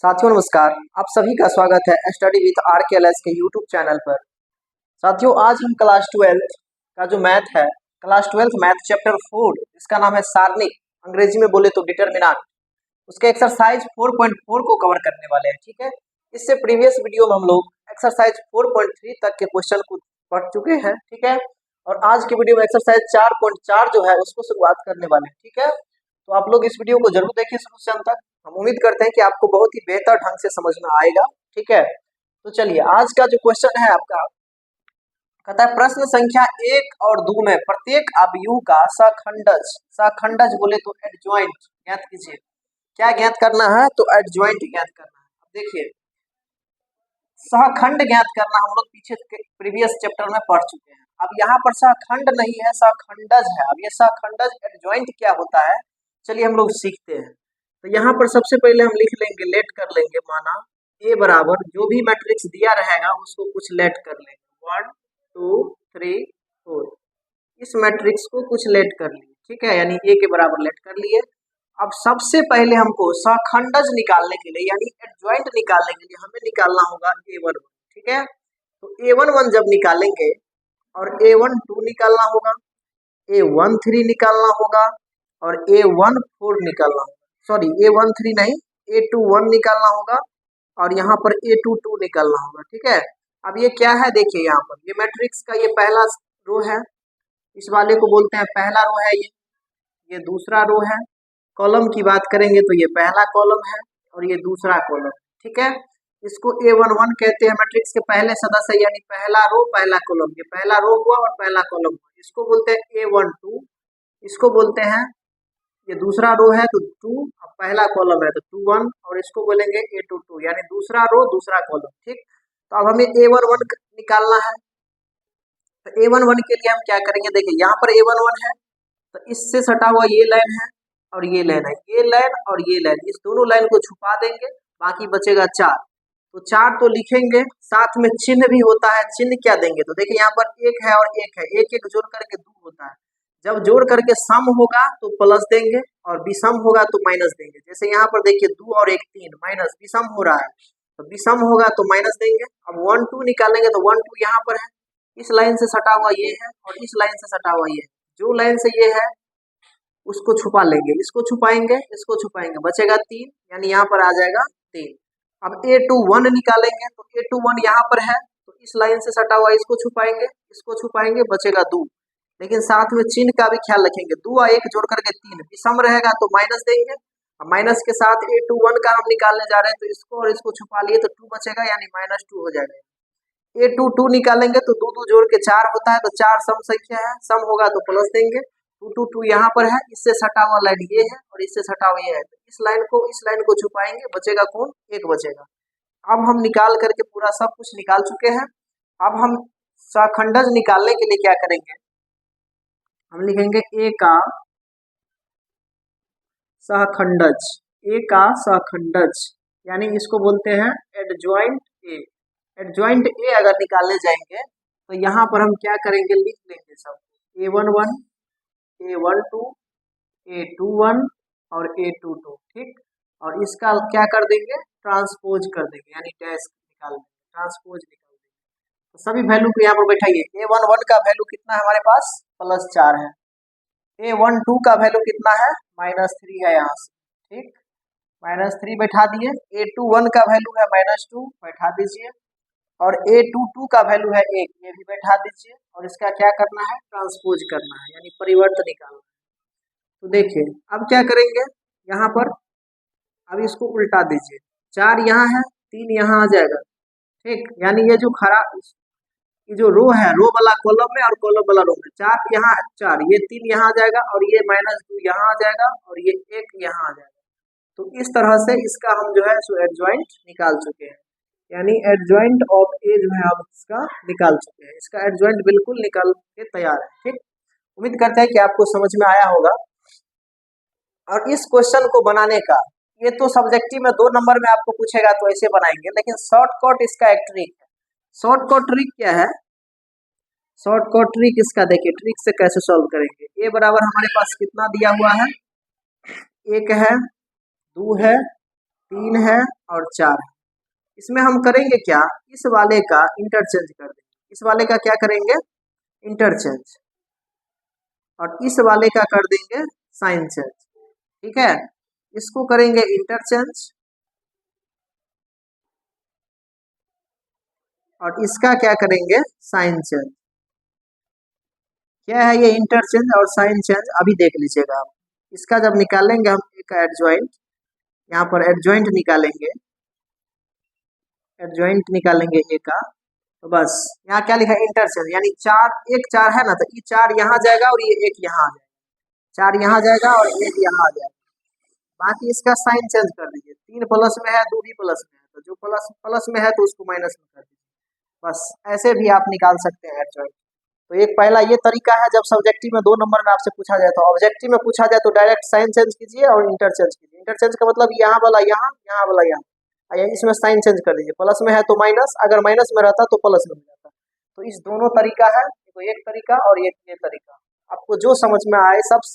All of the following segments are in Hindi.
साथियों नमस्कार, आप सभी का स्वागत है स्टडी विथ RKLS के यूट्यूब चैनल पर। साथियों आज हम क्लास 12 का जो मैथ है, क्लास 12 मैथ चैप्टर 4 इसका नाम है सारणिक, अंग्रेजी में बोले तो डिटरमिनेंट, उसके एक्सरसाइज 4.4 को कवर करने वाले हैं। ठीक है, इससे प्रीवियस वीडियो में हम लोग एक्सरसाइज 4.3 तक के क्वेश्चन को पढ़ चुके हैं। ठीक है, और आज की वीडियो में एक्सरसाइज 4.4 जो है उसको शुरुआत करने वाले हैं। ठीक है, तो आप लोग इस वीडियो को जरूर देखिए शुरू से अंत तक। हम उम्मीद करते हैं कि आपको बहुत ही बेहतर ढंग से समझ में आएगा। ठीक है, तो चलिए आज का जो क्वेश्चन है आपका कहता है प्रश्न संख्या 1 और 2 में प्रत्येक अवयव का सखंडज बोले तो एडजॉइंट ज्ञात कीजिए। क्या ज्ञात करना है? तो एडजॉइंट ज्ञात करना है। अब देखिए सहखंड ज्ञात करना हम लोग पीछे प्रीवियस चैप्टर में पढ़ चुके हैं। अब यहाँ पर सहखंड नहीं है, सहखंडज है। अब ये सहखंडज एडजॉइंट क्या होता है चलिए हम लोग सीखते हैं। तो यहाँ पर सबसे पहले हम लिख लेंगे, लेट कर लेंगे, माना ए बराबर जो भी मैट्रिक्स दिया रहेगा उसको कुछ लेट कर लेंगे, 1 2 3 4, इस मैट्रिक्स को कुछ लेट कर लिए। ठीक है, यानी ए के बराबर लेट कर लिए। अब सबसे पहले हमको सहखंडज निकालने के लिए यानी एडजॉइंट निकालने के लिए हमें निकालना होगा A11। ठीक है, तो A11 जब निकालेंगे और A12 निकालना होगा, A13 निकालना होगा और A14 निकालना होगा, सॉरी A13 नहीं A21 निकालना होगा और यहाँ पर A22 निकालना होगा। ठीक है, अब ये क्या है देखिए, यहाँ पर ये मैट्रिक्स का ये पहला रो है, इस वाले को बोलते हैं पहला रो है, ये दूसरा रो है। कॉलम की बात करेंगे तो ये पहला कॉलम है और ये दूसरा कॉलम। ठीक है, इसको A11 कहते हैं, मैट्रिक्स के पहले सदस्य यानी पहला रो पहला कॉलम। ये पहला रो हुआ और पहला कॉलम हुआ, इसको बोलते हैं A12। इसको बोलते हैं, ये दूसरा रो है तो 2, अब पहला कॉलम है तो 21 और इसको बोलेंगे A22 यानी दूसरा रो दूसरा कॉलम। ठीक, तो अब हमें A11 निकालना है। तो A11 के लिए हम क्या करेंगे, देखिए यहाँ पर A11 है तो इससे सटा हुआ ये लाइन है और ये लाइन है, ये लाइन और ये लाइन, इस दोनों लाइन को छुपा देंगे, बाकी बचेगा 4। तो 4 तो लिखेंगे, साथ में चिन्ह भी होता है। चिन्ह क्या देंगे तो देखिए यहाँ पर 1 है और 1 है, 1 1 जोड़ करके 2 होता है। जब जोड़ करके सम होगा तो प्लस देंगे और विषम होगा तो माइनस देंगे। जैसे यहाँ पर देखिए 2 और 1 3 माइनस विषम हो रहा है, तो विषम होगा तो माइनस देंगे। अब 1 2 निकालेंगे तो 1 2 यहाँ पर है, इस लाइन से सटा हुआ ये है और इस लाइन से सटा हुआ ये है, जो लाइन से ये है उसको छुपा लेंगे, इसको छुपाएंगे, इसको छुपाएंगे, बचेगा 3 यानी यहाँ पर आ जाएगा 3। अब A21 निकालेंगे तो A21 यहाँ पर है तो इस लाइन से सटा हुआ इसको छुपाएंगे, इसको छुपाएंगे, बचेगा 2। लेकिन साथ में चिन्ह का भी ख्याल रखेंगे, 2 और 1 जोड़ करके 3, विषम रहेगा तो माइनस देंगे। अब माइनस के साथ A21 का हम निकालने जा रहे हैं तो इसको और इसको छुपा लिए तो 2 बचेगा यानी -2 हो जाएगा। A22 निकालेंगे तो 2 2 जोड़ के 4 होता है तो 4 सम संख्या है, सम होगा तो प्लस देंगे। 2 2 2 यहाँ पर है, इससे सटा हुआ लाइन ये है और इससे सटा हुआ ये है, तो इस लाइन को छुपाएंगे, बचेगा कौन? 1 बचेगा। अब हम निकाल करके पूरा सब कुछ निकाल चुके हैं। अब हम सहखंडज निकालने के लिए क्या करेंगे, हम लिखेंगे A का सहखंडज, A का सहखंडज यानी इसको बोलते हैं एडजॉइंट A। एडजॉइंट ए अगर निकालने जाएंगे तो यहाँ पर हम क्या करेंगे, लिख लेंगे सब, A11 A12 A21 और A22। ठीक, और इसका क्या कर देंगे, ट्रांसपोज कर देंगे यानी डैश निकाल देंगे, ट्रांसपोज निकाल देंगे। तो सभी वैल्यू को यहाँ पर बैठाइए। A11 का वैल्यू कितना है हमारे पास, +4 है। A12 का वैल्यू कितना है, -3 है यहाँ से। ठीक, -3 बैठा दिए। A21 का वैल्यू है -2 बैठा दीजिए और A22 का वैल्यू है 1, ये भी बैठा दीजिए और इसका क्या करना है, ट्रांसपोज करना है यानी परिवर्तन निकालना है। तो देखिए अब क्या करेंगे, यहाँ पर अब इसको उल्टा दीजिए, 4 यहाँ है 3 यहाँ आ जाएगा। ठीक, यानी ये जो खड़ा ये जो रो है, रो वाला कॉलम में और कॉलम वाला रो में, 4 यहाँ 4, ये 3 यहाँ आ जाएगा और ये -2 यहाँ आ जाएगा और ये 1 यहाँ आ जाएगा। तो इस तरह से इसका हम जो है सो एडजॉइंट निकाल चुके हैं, यानी एडजॉइंट ऑफ ए जो है हम इसका निकाल चुके हैं। इसका एडजॉइंट बिल्कुल निकाल के तैयार है। ठीक, उम्मीद करते हैं कि आपको समझ में आया होगा। और इस क्वेश्चन को बनाने का, ये तो सब्जेक्टिव में 2 नंबर में आपको पूछेगा तो ऐसे बनाएंगे, लेकिन शॉर्टकट इसका एक ट्रिक है। शॉर्टकट ट्रिक क्या है, शॉर्टकट ट्रिक इसका देखिए, ट्रिक से कैसे सॉल्व करेंगे। ए बराबर हमारे पास कितना दिया हुआ है, 1 है, 2 है 3 है और 4 है। इसमें हम करेंगे क्या, इस वाले का इंटरचेंज कर देंगे। इस वाले का क्या करेंगे, इंटरचेंज, और इस वाले का कर देंगे साइन चेंज। ठीक है, इसको करेंगे इंटरचेंज और इसका क्या करेंगे, साइन चेंज। क्या है ये इंटरचेंज और साइन चेंज, अभी देख लीजिएगा आप। इसका जब निकालेंगे हम एक एडजॉइंट, यहाँ पर एडजॉइंट निकालेंगे, एडजॉइंट निकालेंगे ए का, तो बस यहाँ क्या लिखा है, इंटरचेंज, यानी 4 एक 4 है ना, तो ये 4 यहाँ जाएगा और ये 1 यहाँ आ जाएगा, 4 यहाँ जाएगा और 1 यहाँ आ जाएगा। बाकी इसका साइन चेंज कर दीजिए, 3 प्लस में है, 2 भी प्लस में है, तो जो प्लस प्लस में है तो उसको माइनस में कर दीजिए। बस ऐसे भी आप निकाल सकते हैं एडजॉइंट। तो एक पहला ये तरीका है, जब सब्जेक्टिव में 2 नंबर में आपसे पूछा जाए, तो ऑब्जेक्टिव में पूछा जाए तो डायरेक्ट साइन चेंज कीजिए और इंटरचेंज कीजिए। इंटरचेंज का मतलब यहाँ वाला यहाँ, यहाँ वाला यहाँ, इसमें साइन चेंज कर दीजिए, प्लस में है तो माइनस, अगर माइनस में रहता तो प्लस में हो जाता। तो इस दोनों तरीका है, तो एक तरीका और एक ये तरीका, आपको जो समझ में आए, सब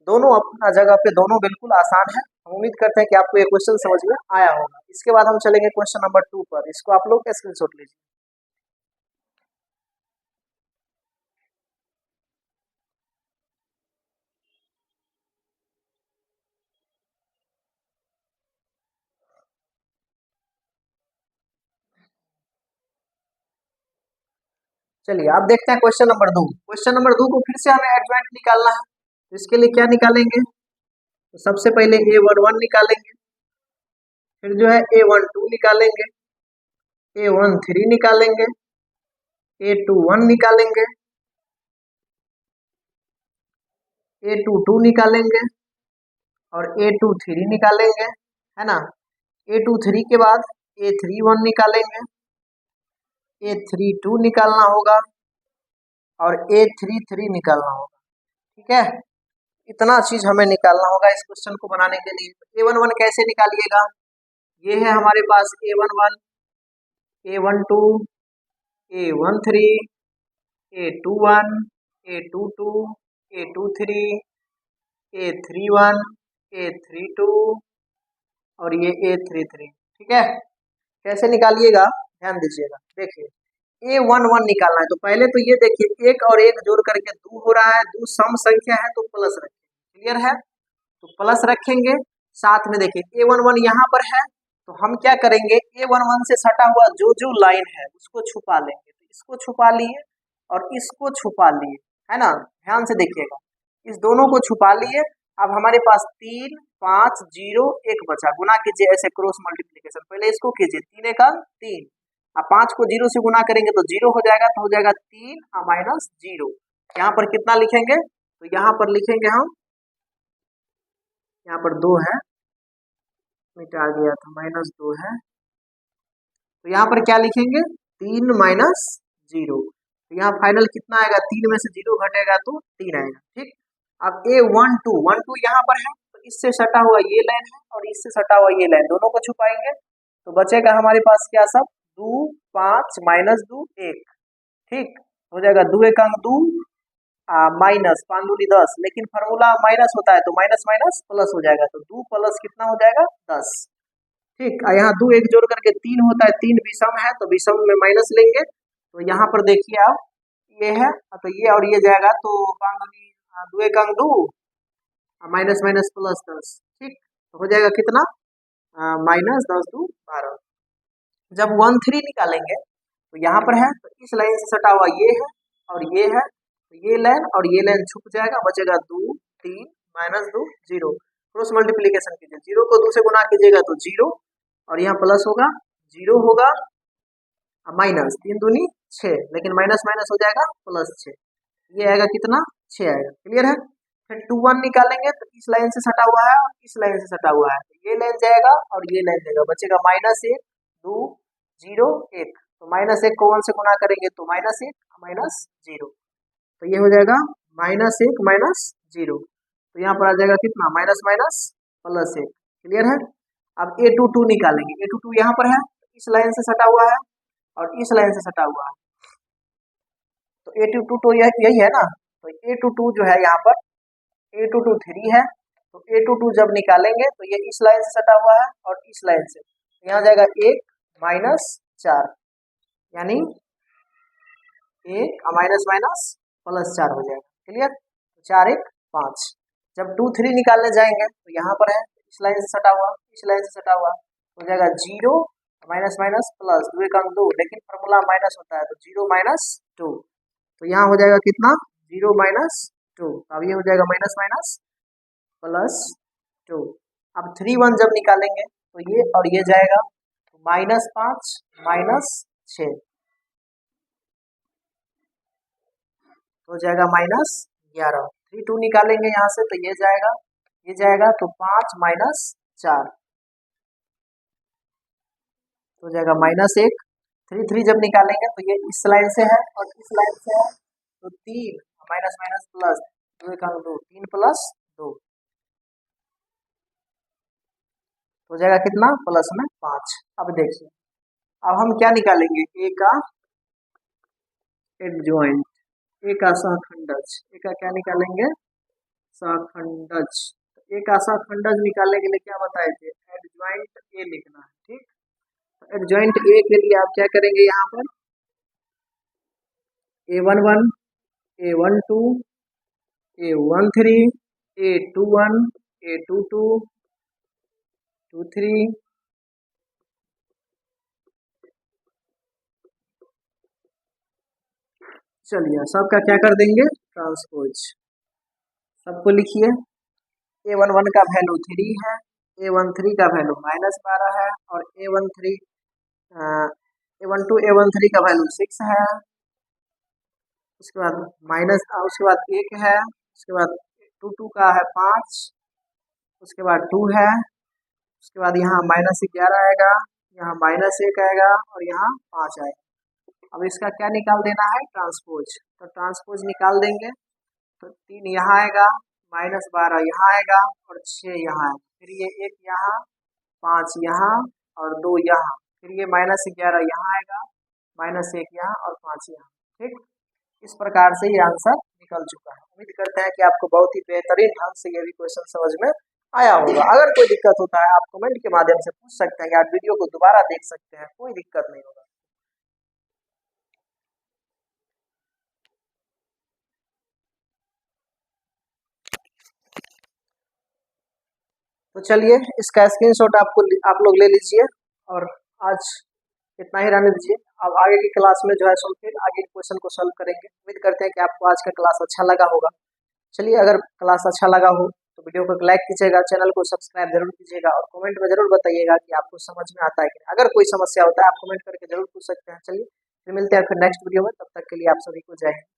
दोनों अपना जगह पे दोनों बिल्कुल आसान है। हम उम्मीद करते हैं कि आपको ये क्वेश्चन समझ में आया होगा। इसके बाद हम चलेंगे क्वेश्चन नंबर 2 पर, इसको आप लोग स्क्रीनशॉट लीजिए। चलिए आप देखते हैं क्वेश्चन नंबर 2। क्वेश्चन नंबर 2 को फिर से हमें एडजॉइंट निकालना है, तो इसके लिए क्या निकालेंगे, तो सबसे पहले A11 निकालेंगे, फिर जो है A12 निकालेंगे, A13 निकालेंगे, A21 निकालेंगे, A22 निकालेंगे और A23 निकालेंगे, है ना। A23 के बाद A31 निकालेंगे, A32 निकालना होगा और A33 निकालना होगा। ठीक है, इतना चीज हमें निकालना होगा इस क्वेश्चन को बनाने के लिए। A11 कैसे निकालिएगा, ये है हमारे पास A11, A12, A13, A21, A22, A23, A31, A32 और ये A33। ठीक है, कैसे निकालिएगा ध्यान दीजिएगा। देखिए A11 निकालना है, तो पहले तो ये देखिए, एक और एक जोड़ करके 2 हो रहा है, 2 सम संख्या है तो प्लस रखेंगे, क्लियर है, तो प्लस रखेंगे। साथ में देखिए A11 यहाँ पर है, तो हम क्या करेंगे, A11 से सटा हुआ जो जो लाइन है उसको छुपा लेंगे, तो इसको छुपा लिए और इसको छुपा लिए, है ना। ध्यान से देखिएगा, इस दोनों को छुपा लिए। अब हमारे पास 3, 5, 0, 1 बचा, गुना कीजिए ऐसे क्रॉस मल्टीप्लीकेशन, पहले इसको कीजिए, 3 एक 3, अब 5 को 0 से गुना करेंगे तो 0 हो जाएगा, तो हो जाएगा 3 माइनस 0। यहाँ पर कितना लिखेंगे, तो यहाँ पर लिखेंगे हम, यहाँ पर 2 है, मिटा गया था, -2 है, तो यहाँ पर क्या लिखेंगे, 3 माइनस 0, तो यहाँ फाइनल कितना आएगा, 3 में से 0 घटेगा तो 3 आएगा। ठीक, अब A12 यहाँ पर है, तो इससे सटा हुआ ये लाइन है और इससे सटा हुआ ये लाइन, दोनों को छुपाएंगे तो बचेगा हमारे पास क्या, सब 2, 5 -2 1। ठीक, हो जाएगा 2 एक 2 माइनस 5 दूनी 10, लेकिन फार्मूला माइनस होता है तो माइनस माइनस प्लस हो जाएगा, तो 2 प्लस कितना हो जाएगा, 10। ठीक, यहाँ 2 एक जोड़ करके 3 होता है, 3 विषम है तो विषम में माइनस लेंगे, तो यहाँ पर देखिए आप, ये है तो ये और ये जाएगा, तो 2 एक 2 माइनस माइनस प्लस 10। ठीक, तो हो जाएगा कितना, -10 2 12। जब 13 निकालेंगे तो यहाँ पर है, तो इस लाइन से सटा हुआ ये है और ये है, तो ये लाइन और ये लाइन छुप जाएगा, बचेगा 2 3 -2 0। क्रॉस मल्टीप्लीकेशन कीजिए, 0 को 2 से गुना कीजिएगा तो 0 और यहाँ प्लस होगा, 0 होगा, माइनस 3 दूनी 6, लेकिन माइनस माइनस हो जाएगा +6, ये आएगा कितना, 6 आएगा। क्लियर है, फिर 21 निकालेंगे, तो इस लाइन से सटा हुआ है और इस लाइन से सटा हुआ है, तो ये लाइन जाएगा और ये लाइन जाएगा, बचेगा -1 2 0 1, तो -1 को 1 से गुना करेंगे तो -1 -0, तो ये हो जाएगा -1 -0, तो यहाँ पर आ जाएगा कितना, माइनस माइनस +1। क्लियर है, अब A22 निकालेंगे, A22 यहाँ पर है, इस लाइन से सटा हुआ है और इस लाइन से सटा हुआ है, तो A22 तो यही है ना, तो A22 जो है यहाँ पर A22 3 है, तो A22 जब निकालेंगे तो ये इस लाइन से सटा हुआ है और इस लाइन से, तो यहाँ जाएगा 1 माइनस 4, यानी 1 माइनस माइनस प्लस 4 हो जाएगा। क्लियर? 4 1 5। जब 2 3 निकालने जाएंगे तो यहाँ पर है इस लाइन से सटा हुआ, इस लाइन से सटा हुआ, हो जाएगा 0 माइनस माइनस प्लस 2 1 2, लेकिन फॉर्मूला माइनस होता है तो 0 माइनस 2, तो यहाँ हो जाएगा कितना 0 माइनस 2। अब ये हो जाएगा माइनस माइनस प्लस 2। अब 3 1 जब निकालेंगे तो ये और ये जाएगा, माइनस 5 माइनस 6 हो जाएगा माइनस 11। 3 2 निकालेंगे यहाँ से तो ये जाएगा तो 5 माइनस 4 तो जाएगा माइनस 1। 3 3 जब निकालेंगे तो ये इस लाइन से है और इस लाइन से है, तो 3 माइनस माइनस प्लस 2 1 2, 3 प्लस 2 हो जाएगा कितना प्लस में 5। अब देखिए, अब हम क्या निकालेंगे, ए का एडजॉइंट, ए का सहखंडज, ए का क्या निकालेंगे सहखंडज। ए का सहखंडज निकालने के लिए क्या बताए थे, एडजॉइंट ए लिखना है। ठीक, तो एडजॉइंट ए के लिए आप क्या करेंगे, यहाँ पर A11 A12 A13 A21 A22 23 चलिए सबका क्या कर देंगे ट्रांसपोज, सबको लिखिए। A11 का वैल्यू 3 है, A13 का वैल्यू -12 है और A13 A12 A13 का वैल्यू 6 है, उसके बाद उसके बाद 1 है, उसके बाद 22 का है 5, उसके बाद 2 है, उसके बाद यहाँ -11 आएगा, यहाँ -1 आएगा और यहाँ 5 आएगा। अब इसका क्या निकाल देना है ट्रांसपोज, तो ट्रांसपोज निकाल देंगे तो 3 यहाँ आएगा, -12 यहाँ आएगा और 6 यहाँ आएगा, फिर ये 1 यहाँ 5 यहाँ और 2 यहाँ, फिर ये -11 यहाँ आएगा, -1 यहाँ और 5 यहाँ। ठीक, इस प्रकार से ये आंसर निकल चुका है। उम्मीद करते हैं कि आपको बहुत ही बेहतरीन ढंग से ये भी क्वेश्चन समझ में आया होगा। अगर कोई दिक्कत होता है आप कमेंट के माध्यम से पूछ सकते हैं या आप वीडियो को दोबारा देख सकते हैं, कोई दिक्कत नहीं होगा। तो चलिए इसका स्क्रीनशॉट आप लोग ले लीजिए और आज इतना ही रहने दीजिए। अब आगे की क्लास में जो है सो फिर आगे के क्वेश्चन को सॉल्व करेंगे। उम्मीद करते हैं कि आपको आज का क्लास अच्छा लगा होगा। चलिए, अगर क्लास अच्छा लगा हो तो वीडियो को लाइक कीजिएगा, चैनल को सब्सक्राइब जरूर कीजिएगा और कमेंट में जरूर बताइएगा कि आपको समझ में आता है कि नहीं। अगर कोई समस्या होता है आप कमेंट करके जरूर पूछ सकते हैं। चलिए फिर मिलते हैं फिर नेक्स्ट वीडियो में, तब तक के लिए आप सभी को जय हिंद।